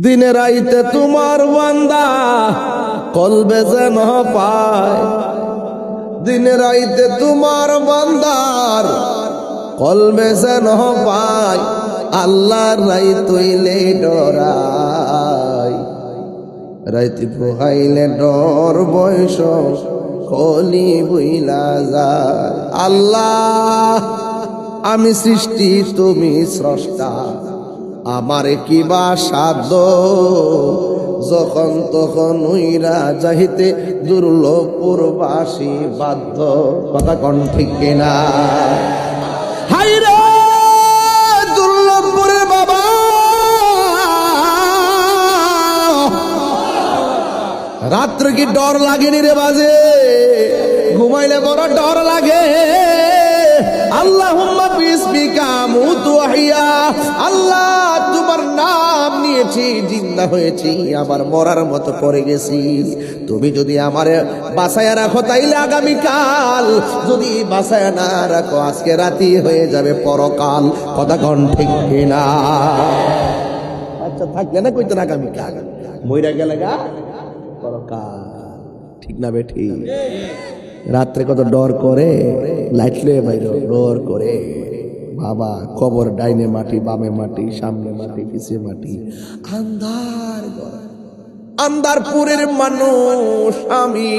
দিনে রাইতে তোমার বান্দা কলবে যেন পায়, দিনে রাইতে তোমার বান্দার কলবে যেন পায়, আল্লাহর রাই তৈলে ডরাই, রাইতে পোহাইলে ডর বয়স কলি বইলা যায়। আল্লাহ আমি সৃষ্টি তুমি স্রষ্টা, আমারে কিবা সাধ্য, যখন তখন উইরা যাইতে দুর্লভপুরবাসী বাধ্য। কথা কোন ঠিক কিনা? হাই রে দুর্লভপুরের বাবা, রাত্রে কি ডর লাগেনি রে বাজে? ঘুমাইলে বড় ডর লাগে। আল্লাহুম্মা বিসমিকা মুতু আহিয়া, আল্লাহ তোমার নাম নিয়েছি, জিন্দা হয়েছি, আবার মরার মতো পড়ে গেছি। তুমি যদি আমারে বাঁচায়া রাখো তাইলে আগামীকাল, যদি বাঁচায়া না রাখো আজকে রাতি হয়ে যাবে পরকাল। কথা কোন ঠিক কিনা? আচ্ছা থাকলে না কইতেন আগামীকাল, মইরা গেলে গা পরকাল। ঠিক না বেঠি? রাত্রে কত ডর করে, লাইটলে বাইরে ডর করে। বাবা কবর ডাইনে মাটি, বামে মাটি, সামনে মাটি, পিছে মাটি, আন্ধার আন্ধারপুরের মানুষ আমি।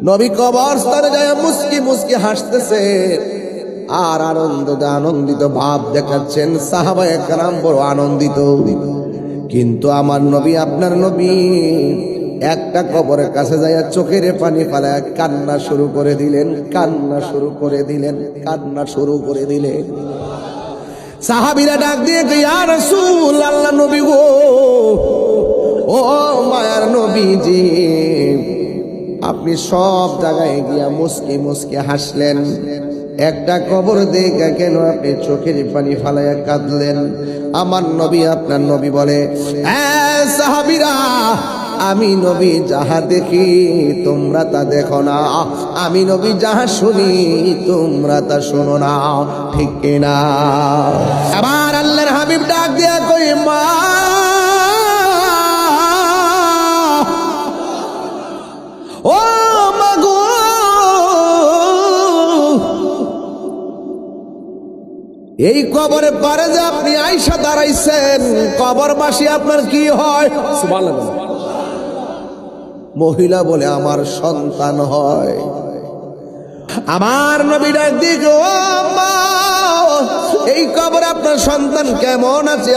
নবী কবরস্থানে যায় মুস্কি মুস্কি হাসতেছে আর আনন্দিত ভাব দেখাচ্ছেন। সাহাবায়ে কেরাম বড় আনন্দিত। কিন্তু আমার নবী, আপনার নবী একটা কবরের কাছে যাইয়া চোখের পানি ফালায় কান্না শুরু করে দিলেন, কান্না শুরু করে দিলেন, কান্না শুরু করে দিলেন। সাহাবীরা ডাক দিয়ে ইয়া রাসূল, আল্লাহ নবী গো, ও মায়ার নবীজি, আপনি সব জায়গায় গিয়া মুস্কি মুস্কি হাসলেন, একটা কবর দেখা কেন আপনি চোখের পানি ফালাইয়া কাঁদলেন? আমার নবী, আপনার নবী বলে, সাহাবীরা, আমি নবী যাহা দেখি তোমরা তা দেখো না, আমি নবী যাহা শুনি তোমরা তা শোনো না। ঠিক কিনা? আবার আল্লাহর হাবিব ডাক দিয়া কই, মা ও মাগো, এই কবরে পারে যে আপনি আইসা দাঁড়াইছেন, কবরবাসী আপনার কি হয়? সুবহানাল্লাহ। মহিলা বলে আমার সন্তান হয়। আমার নবীর দিকে, ও মা, এই কবরে আপনার সন্তান কেমন আছে?